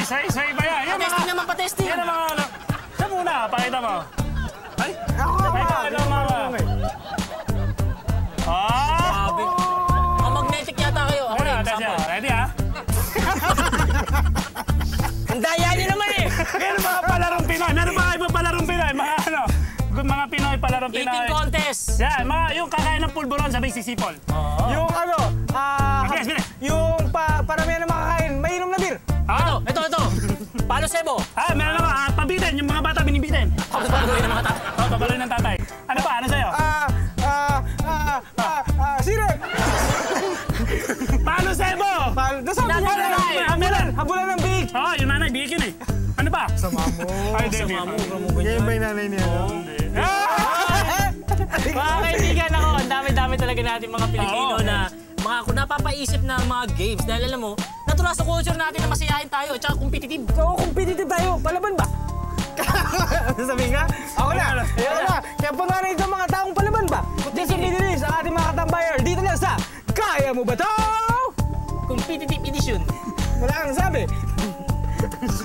Sway ba yan? Testing naman pa, testing. Yan ang mga ano. Siya muna, pakita mo. Ay, Ako. ikaw mama. Sabi. Magnetic yata kayo. Ako rin, sample. Ready ha? Ang daya niyo naman eh. Meron mga palarong Pinoy. Meron mga ibang palarong Pinoy. Mga Pinoy palarong Pinoy. Eating contest. Yan, yung kakain ng pulburon sabay sisipol. Yung ano, yung paramihan ng makakain, mainom na beer. Ito. Palo sebo. Meron naman, pabitin. Yung mga bata binibitin. Pagpapaloy ng mga tatay. Pagpapaloy ng tatay. Ano pa? Ano sa'yo? Sirep. Palo sebo! Habulan ng big. Yung nanay, bigik yun eh. Ano pa? Sa mamo. Ay, hindi. Ganyan ba yung nanay niya? Mga kaibigan ako, ang dami-dami talaga natin mga Pilipino na kung napapaisip na mga games. Dahil alam mo, natural sa culture natin na masiyahin tayo at saka competitive. Oo, competitive tayo. Palaban ba? Sabihin ka? Ako na. Ayun na. Kaya panganay itong mga taong palaban ba? Dito sa ang ating mga katambayer. Dito lang sa Kaya Mo Ba To? Competitive edition. Wala kang sabi.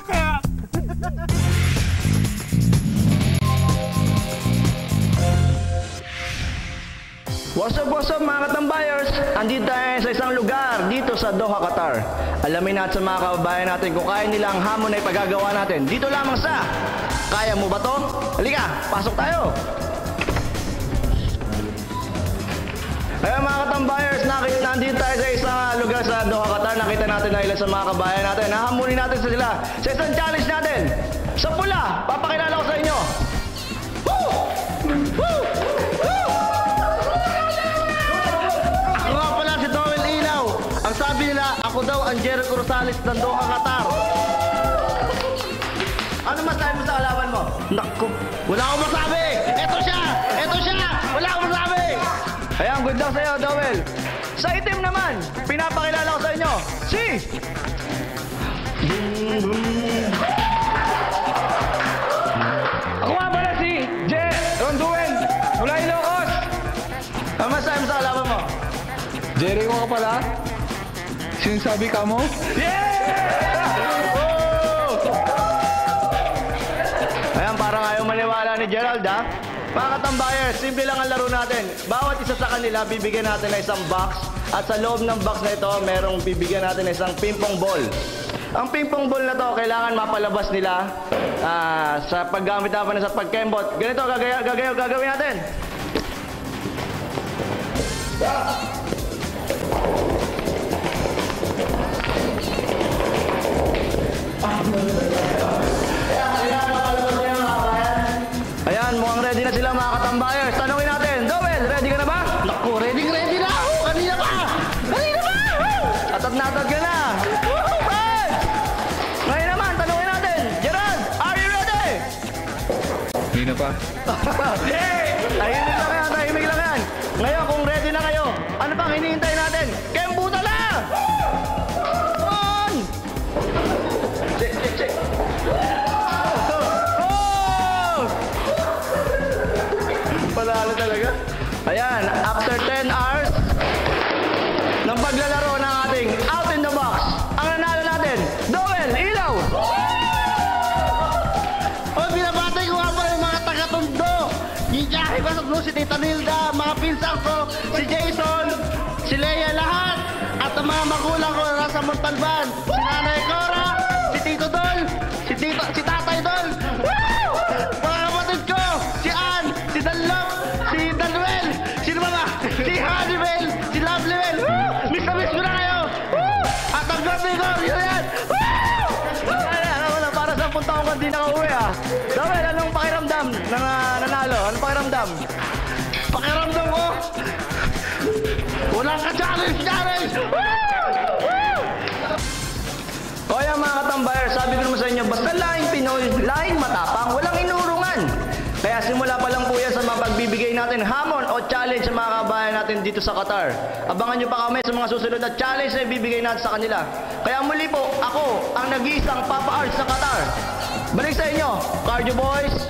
Kaya... What's up mga katambayers? Andito tayo sa isang lugar dito sa Doha, Qatar. Alamin natin sa mga kababayan natin kung kaya nilang hamon na ipagagawa natin. Dito lamang sa Kaya Mo Ba To? Halika, pasok tayo! Ayun mga katambayers, nandito tayo sa isang lugar sa Doha, Qatar. Nakita natin na ilan sa mga kabayan natin. Nahamunin natin sila sa isang challenge natin. Sa pula, papakilala ko sa inyo. Woo! Woo! Ang sabi nila, ako daw ang Jericho Rosales ng Doha, Qatar. Ano masabi mo sa kalaban mo? Naku, wala akong masabi! Ito siya! Wala akong masabi! Ayan, good luck sa'yo, Dowell. Sa itim naman, pinapakilala ko sa inyo, si... Ako nga pala si Ronduel, mula Ilocos. Ano masabi mo sa kalaban mo? Jericho ka pala? Sinasabi ka mo? Yeah! Ayan, parang ayaw maniwala ni Gerald, ha? Mga katambayers, simple lang ang laro natin. Bawat isa sa kanila, bibigyan natin ng isang box. At sa loob ng box na ito, merong bibigyan natin ng isang ping-pong ball. Ang ping-pong ball na to, kailangan mapalabas nila sa paggamit natin sa pagkembot. Ganito, gagawin natin. Ayan, mukhang ready na sila mga katambayers. Tanungin natin, Dowell, ready ka na ba? Naku, ready na ako. Kanina pa! Atat ka na. Ngayon naman, tanungin natin, Gerald, are you ready? Hindi na pa. Tahimik lang yan. Ngayon, kung ready na kayo, ano pang hinihintay natin? Kembuta na! On! Check. Panalo talaga. Ayan, after 10 hours ng paglalaro ng ating out in the box, ang nanalo natin, Dowell, ilaw! Binabati ko nga pala yung mga taga-Tondo. Yung Jackie Basaglo, si Tita Nilda, mga pinsang ko, si Jason, si Leia, lahat. At ang mga magulang ko nasa Montalban, si Nanay Cora, si Tito Dol, si Tatay Dol. Woo! Mga kapatid ko, si Ann, si Danlop, si Danuel, si Hannibal, si Lovelywell. Miss na miss ko na kayo. Woo! At ang gabi ko, yun yan. Para sa punta ko hindi nakauwi, ha? Dowell, anong pakiramdam ng nanalo? Anong pakiramdam? Pakiramdam ko, walang ka-challenge! O yan mga katambayers, sabi ko naman sa inyo, basta laing Pinoy, laing matapang, walang inurungan. Kaya simula pa lang po yan sa mga pagbibigay natin hamon o challenge sa mga kabayan natin dito sa Qatar. Abangan nyo pa kami sa mga susunod na challenge na ibibigay natin sa kanila. Kaya muli po, ako ang nag-iisang Papa Arts sa Qatar. Balik sa inyo, Cardio Boys!